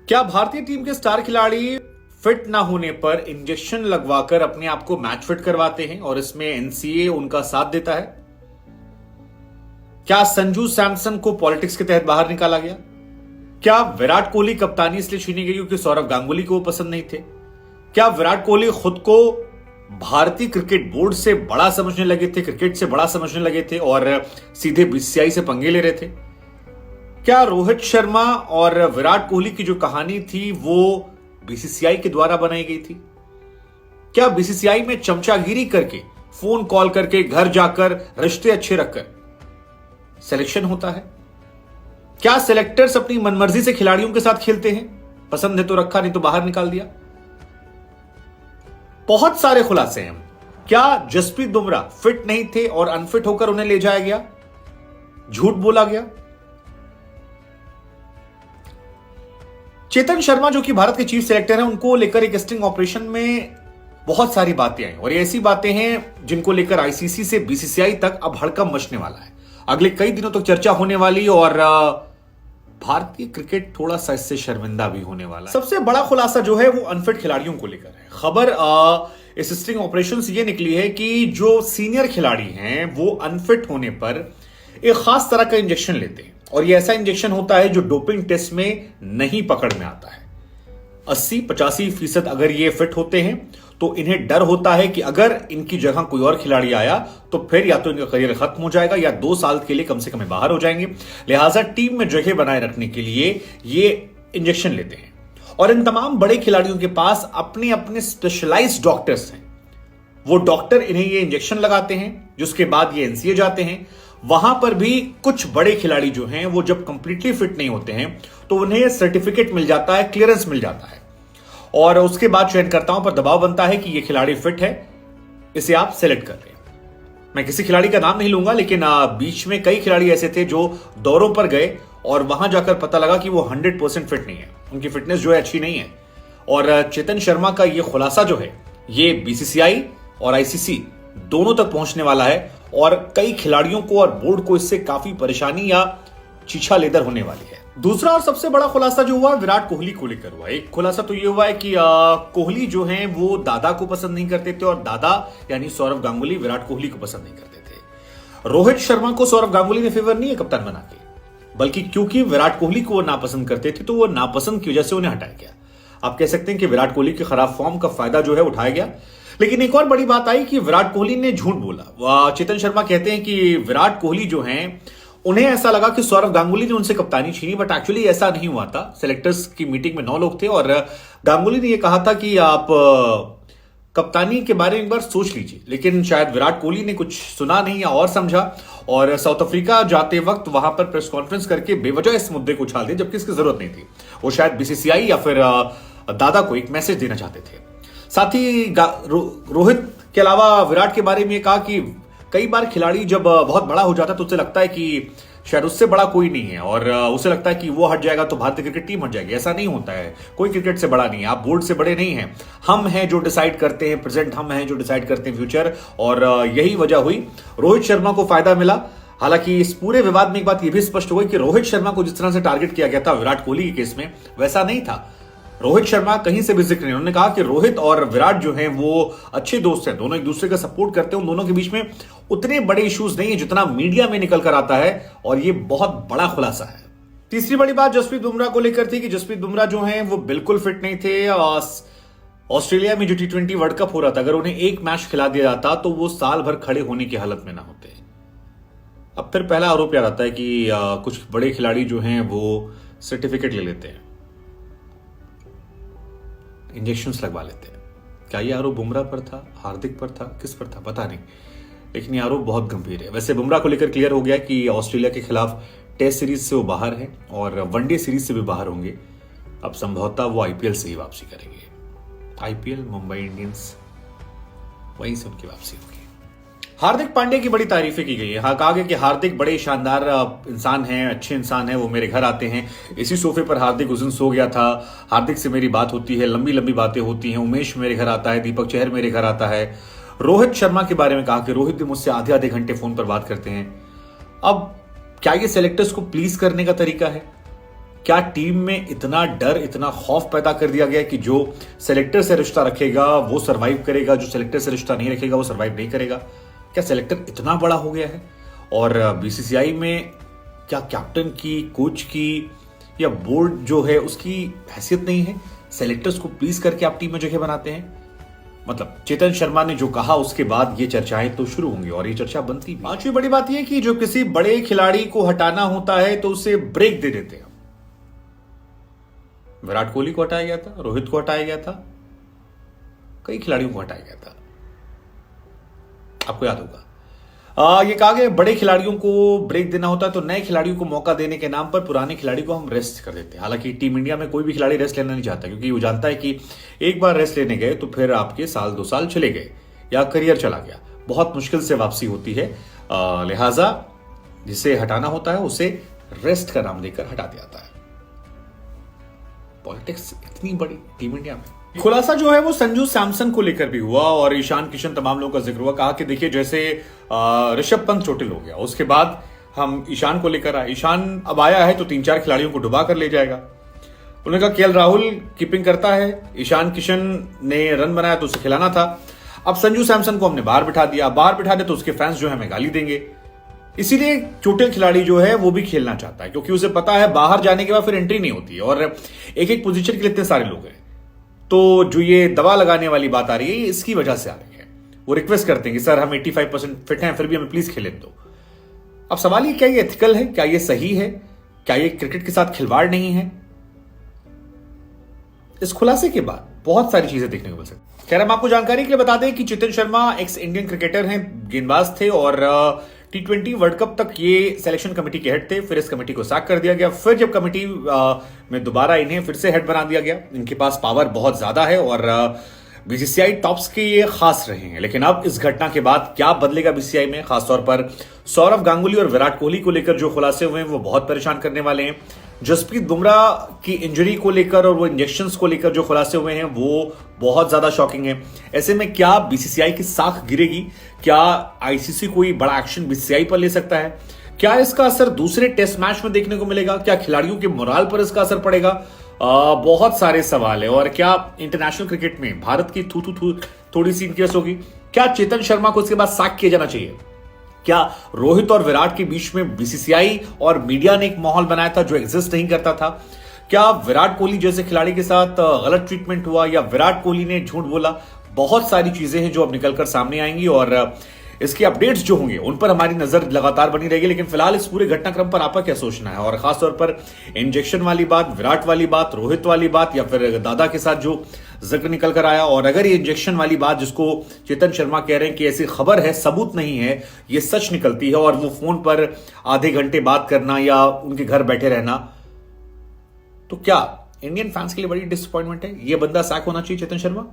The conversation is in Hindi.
क्या भारतीय टीम के स्टार खिलाड़ी फिट ना होने पर इंजेक्शन लगवाकर अपने आप को मैच फिट करवाते हैं और इसमें एनसीए उनका साथ देता है? क्या संजू सैमसन को पॉलिटिक्स के तहत बाहर निकाला गया? क्या विराट कोहली कप्तानी इसलिए छीनी गई क्योंकि सौरव गांगुली को वो पसंद नहीं थे? क्या विराट कोहली खुद को भारतीय क्रिकेट बोर्ड से बड़ा समझने लगे थे, क्रिकेट से बड़ा समझने लगे थे और सीधे बीसीसीआई से पंगे ले रहे थे? क्या रोहित शर्मा और विराट कोहली की जो कहानी थी वो बीसीसीआई के द्वारा बनाई गई थी? क्या बीसीसीआई में चमचागिरी करके, फोन कॉल करके, घर जाकर, रिश्ते अच्छे रखकर सिलेक्शन होता है? क्या सिलेक्टर्स अपनी मनमर्जी से खिलाड़ियों के साथ खेलते हैं? पसंद है तो रखा, नहीं तो बाहर निकाल दिया। बहुत सारे खुलासे हैं। क्या जसप्रीत बुमराह फिट नहीं थे और अनफिट होकर उन्हें ले जाया गया, झूठ बोला गया? चेतन शर्मा जो कि भारत के चीफ सेलेक्टर हैं, उनको लेकर एक स्टिंग ऑपरेशन में बहुत सारी बातें आई और ये ऐसी बातें हैं जिनको लेकर आईसीसी से बीसीसीआई तक अब हड़कंप मचने वाला है। अगले कई दिनों तक चर्चा होने वाली और भारतीय क्रिकेट थोड़ा सा इससे शर्मिंदा भी होने वाला है। सबसे बड़ा खुलासा जो है वो अनफिट खिलाड़ियों को लेकर है। खबर इस स्टिंग ऑपरेशन से ये निकली है कि जो सीनियर खिलाड़ी हैं वो अनफिट होने पर एक खास तरह का इंजेक्शन लेते हैं और ये ऐसा इंजेक्शन होता है जो डोपिंग टेस्ट में नहीं पकड़ में आता है। 80-85% अगर ये फिट होते हैं तो इन्हें डर होता है कि अगर इनकी जगह कोई और खिलाड़ी आया तो फिर या तो इनका करियर खत्म हो जाएगा या 2 साल के लिए कम से कम बाहर हो जाएंगे। लिहाजा टीम में जगह बनाए रखने के लिए ये इंजेक्शन लेते हैं और इन तमाम बड़े खिलाड़ियों के पास अपने अपने स्पेशलाइज्ड डॉक्टर्स हैं। वो डॉक्टर इन्हें ये इंजेक्शन लगाते हैं, जिसके बाद ये एनसीए जाते हैं। वहां पर भी कुछ बड़े खिलाड़ी जो हैं वो जब कंप्लीटली फिट नहीं होते हैं तो उन्हें सर्टिफिकेट मिल जाता है, क्लियरेंस मिल जाता है और उसके बाद चयनकर्ताओं पर दबाव बनता है कि ये खिलाड़ी फिट है, इसे आप सेलेक्ट कर रहे हैं। मैं किसी खिलाड़ी का नाम नहीं लूंगा, लेकिन बीच में कई खिलाड़ी ऐसे थे जो दौरों पर गए और वहां जाकर पता लगा कि वो 100% फिट नहीं है, उनकी फिटनेस जो है अच्छी नहीं है। और चेतन शर्मा का ये खुलासा जो है ये बीसीसीआई और आईसीसी दोनों तक पहुंचने वाला है और कई खिलाड़ियों को और बोर्ड को इससे काफी परेशानी या चीछा लेदर होने वाली है। दूसरा और सबसे बड़ा खुलासा जो हुआ विराट कोहली को लेकर हुआ। एक खुलासा तो ये हुआ है कि कोहली जो हैं वो दादा को पसंद नहीं करते थे और दादा यानी सौरव गांगुली विराट कोहली को पसंद नहीं करते थे। रोहित शर्मा को सौरव गांगुली ने फेवर नहीं है कप्तान बना के, बल्कि क्योंकि विराट कोहली को वो नापसंद करते थे तो वो नापसंद की वजह से उन्हें हटाया गया। आप कह सकते हैं कि विराट कोहली के खराब फॉर्म का फायदा जो है उठाया गया। लेकिन एक और बड़ी बात आई कि विराट कोहली ने झूठ बोला। चेतन शर्मा कहते हैं कि विराट कोहली जो हैं उन्हें ऐसा लगा कि सौरव गांगुली ने उनसे कप्तानी छीनी, बट एक्चुअली ऐसा नहीं हुआ था। सेलेक्टर्स की मीटिंग में 9 लोग थे और गांगुली ने यह कहा था कि आप कप्तानी के बारे में एक बार सोच लीजिए, लेकिन शायद विराट कोहली ने कुछ सुना नहीं या और समझा और साउथ अफ्रीका जाते वक्त वहां पर प्रेस कॉन्फ्रेंस करके बेवजह इस मुद्दे को उछाल दिया, जबकि इसकी जरूरत नहीं थी। वो शायद बीसीसीआई या फिर दादा को एक मैसेज देना चाहते थे। साथ ही रोहित के अलावा विराट के बारे में कहा कि कई बार खिलाड़ी जब बहुत बड़ा हो जाता है तो उसे लगता है कि शायद उससे बड़ा कोई नहीं है और उसे लगता है कि वो हट जाएगा तो भारतीय क्रिकेट टीम हट जाएगी। ऐसा नहीं होता है, कोई क्रिकेट से बड़ा नहीं है, आप बोर्ड से बड़े नहीं हैं। हम हैं जो डिसाइड करते हैं प्रेजेंट, हम हैं जो डिसाइड करते हैं फ्यूचर, और यही वजह हुई रोहित शर्मा को फायदा मिला। हालांकि इस पूरे विवाद में एक बात यह भी स्पष्ट हो गई कि रोहित शर्मा को जिस तरह से टारगेट किया गया था विराट कोहली के केस में, वैसा नहीं था। रोहित शर्मा कहीं से भी जिक्र नहीं, उन्होंने कहा कि रोहित और विराट जो हैं वो अच्छे दोस्त हैं, दोनों एक दूसरे का सपोर्ट करते हैं, उन दोनों के बीच में उतने बड़े इश्यूज नहीं है जितना मीडिया में निकल कर आता है और ये बहुत बड़ा खुलासा है। तीसरी बड़ी बात जसप्रीत बुमराह को लेकर थी कि जसप्रीत बुमराह जो हैं वो बिल्कुल फिट नहीं थे। ऑस्ट्रेलिया में जो T20 वर्ल्ड कप हो रहा था, अगर उन्हें एक मैच खिला दिया जाता तो वो साल भर खड़े होने की हालत में ना होते। अब फिर पहला आरोप याद आता है कि कुछ बड़े खिलाड़ी जो हैं वो सर्टिफिकेट ले लेते हैं, इंजेक्शंस लगवा लेते हैं। क्या ये आरोप बुमराह पर था, हार्दिक पर था, किस पर था पता नहीं, लेकिन ये आरोप बहुत गंभीर है। वैसे बुमराह को लेकर क्लियर हो गया कि ऑस्ट्रेलिया के खिलाफ टेस्ट सीरीज से वो बाहर हैं और वनडे सीरीज से भी बाहर होंगे। अब संभवतः वो आईपीएल से ही वापसी करेंगे। आईपीएल, मुंबई इंडियंस, वहीं से उनकी वापसी होगी। हार्दिक पांड्या की बड़ी तारीफें की गई है। कहा गया कि हार्दिक बड़े शानदार इंसान हैं, अच्छे इंसान हैं, वो मेरे घर आते हैं। इसी सोफे पर हार्दिक उस दिन सो गया था। हार्दिक से मेरी बात होती है, लंबी लंबी बातें होती हैं। उमेश मेरे घर आता है, दीपक चहर मेरे घर आता है। रोहित शर्मा के बारे में कहा कि रोहित भी मुझसे आधे आधे घंटे फोन पर बात करते हैं। अब क्या ये सेलेक्टर्स को प्लीज करने का तरीका है? क्या टीम में इतना डर, इतना खौफ पैदा कर दिया गया कि जो सेलेक्टर से रिश्ता रखेगा वो सरवाइव करेगा, जो सेलेक्टर से रिश्ता नहीं रखेगा वो सरवाइव नहीं करेगा? क्या सेलेक्टर इतना बड़ा हो गया है? और बीसीसीआई में क्या कैप्टन की, कोच की या बोर्ड जो है उसकी हैसियत नहीं है? सेलेक्टर्स को प्लीज करके आप टीम में जगह बनाते हैं। मतलब चेतन शर्मा ने जो कहा उसके बाद ये चर्चाएं तो शुरू होंगी और ये चर्चा बनती भी। पांचवी बड़ी बात यह कि जो किसी बड़े खिलाड़ी को हटाना होता है तो उसे ब्रेक दे देते हैं। विराट कोहली को हटाया गया था, रोहित को हटाया गया था, कई खिलाड़ियों को हटाया गया था, आपको याद होगा। ये कहा गया बड़े खिलाड़ियों को ब्रेक देना होता है तो नए खिलाड़ियों को मौका देने के नाम पर पुराने खिलाड़ी को हम रेस्ट कर देते हैं। हालांकि टीम इंडिया में कोई भी खिलाड़ी रेस्ट लेना नहीं चाहता, क्योंकि वो जानता है कि एक बार रेस्ट लेने गए तो फिर आपके साल 2 साल चले गए या करियर चला गया, बहुत मुश्किल से वापसी होती है। लिहाजा जिसे हटाना होता है उसे रेस्ट का नाम देकर हटा दिया जाता है। पॉलिटिक्स इतनी बड़ी टीम इंडिया में। खुलासा जो है वो संजू सैमसन को लेकर भी हुआ और ईशान किशन, तमाम लोगों का जिक्र हुआ। कहा कि देखिए जैसे ऋषभ पंत चोटिल हो गया, उसके बाद हम ईशान को लेकर आए, ईशान अब आया है तो 3-4 खिलाड़ियों को डुबा कर ले जाएगा। उन्होंने कहा केएल राहुल कीपिंग करता है, ईशान किशन ने रन बनाया तो उसे खिलाना था, अब संजू सैमसन को हमने बाहर बिठा दिया, बाहर बिठा दे तो उसके फैंस जो है हमें गाली देंगे। इसीलिए चोटिल खिलाड़ी जो है वो भी खेलना चाहता है, क्योंकि उसे पता है बाहर जाने के बाद फिर एंट्री नहीं होती है और एक एक पोजीशन के लिए इतने सारे लोग हैं। तो जो ये दवा लगाने वाली बात आ रही है इसकी वजह से आ रही है। वो रिक्वेस्ट करते हैं कि सर हम 85% फिट हैं, फिर भी हमें प्लीज खेलें दो। अब सवाल ये, क्या ये एथिकल है? क्या ये सही है? क्या ये क्रिकेट के साथ खिलवाड़ नहीं है? इस खुलासे के बाद बहुत सारी चीजें देखने को मिल सकती। खैर हम आपको जानकारी के लिए बता दें कि Chetan Sharma x Indian cricketer हैं, गेंदबाज थे और T20 वर्ल्ड कप तक ये सिलेक्शन कमेटी के हेड थे। फिर इस कमेटी को सैक कर दिया गया। फिर जब कमेटी में दोबारा इन्हें फिर से हेड बना दिया गया। इनके पास पावर बहुत ज्यादा है और बीसीसीआई टॉप्स के ये खास रहे हैं। लेकिन अब इस घटना के बाद क्या बदलेगा बीसीसीआई में? खासतौर पर सौरव गांगुली और विराट कोहली को लेकर जो खुलासे हुए हैं वो बहुत परेशान करने वाले हैं। जसप्रीत बुमराह की इंजरी को लेकर और वो इंजेक्शंस को लेकर जो खुलासे हुए हैं वो बहुत ज्यादा शॉकिंग है। ऐसे में क्या बीसीसीआई की साख गिरेगी? क्या आईसीसी कोई बड़ा एक्शन बीसीसीआई पर ले सकता है? क्या इसका असर दूसरे टेस्ट मैच में देखने को मिलेगा? क्या खिलाड़ियों के मोराल पर इसका असर पड़ेगा? बहुत सारे सवाल है। और क्या इंटरनेशनल क्रिकेट में भारत की थोड़ी सी इनकेस होगी? क्या चेतन शर्मा को इसके बाद साक किया जाना चाहिए? क्या रोहित और विराट के बीच में बीसीसीआई और मीडिया ने एक माहौल बनाया था जो एग्जिस्ट नहीं करता था? क्या विराट कोहली जैसे खिलाड़ी के साथ गलत ट्रीटमेंट हुआ या विराट कोहली ने झूठ बोला? बहुत सारी चीजें हैं जो अब निकलकर सामने आएंगी और इसके अपडेट्स जो होंगे उन पर हमारी नजर लगातार बनी रहेगी। लेकिन फिलहाल इस पूरे घटनाक्रम पर आपका क्या सोचना है? और खासतौर पर इंजेक्शन वाली बात, विराट वाली बात, रोहित वाली बात या फिर दादा के साथ जो जिक्र निकल कर आया, और अगर ये इंजेक्शन वाली बात जिसको चेतन शर्मा कह रहे हैं कि ऐसी खबर है, सबूत नहीं है, ये सच निकलती है और वो फोन पर आधे घंटे बात करना या उनके घर बैठे रहना, तो क्या इंडियन फैंस के लिए बड़ी डिसअपॉइंटमेंट है? ये बंदा सैक होना चाहिए चेतन शर्मा?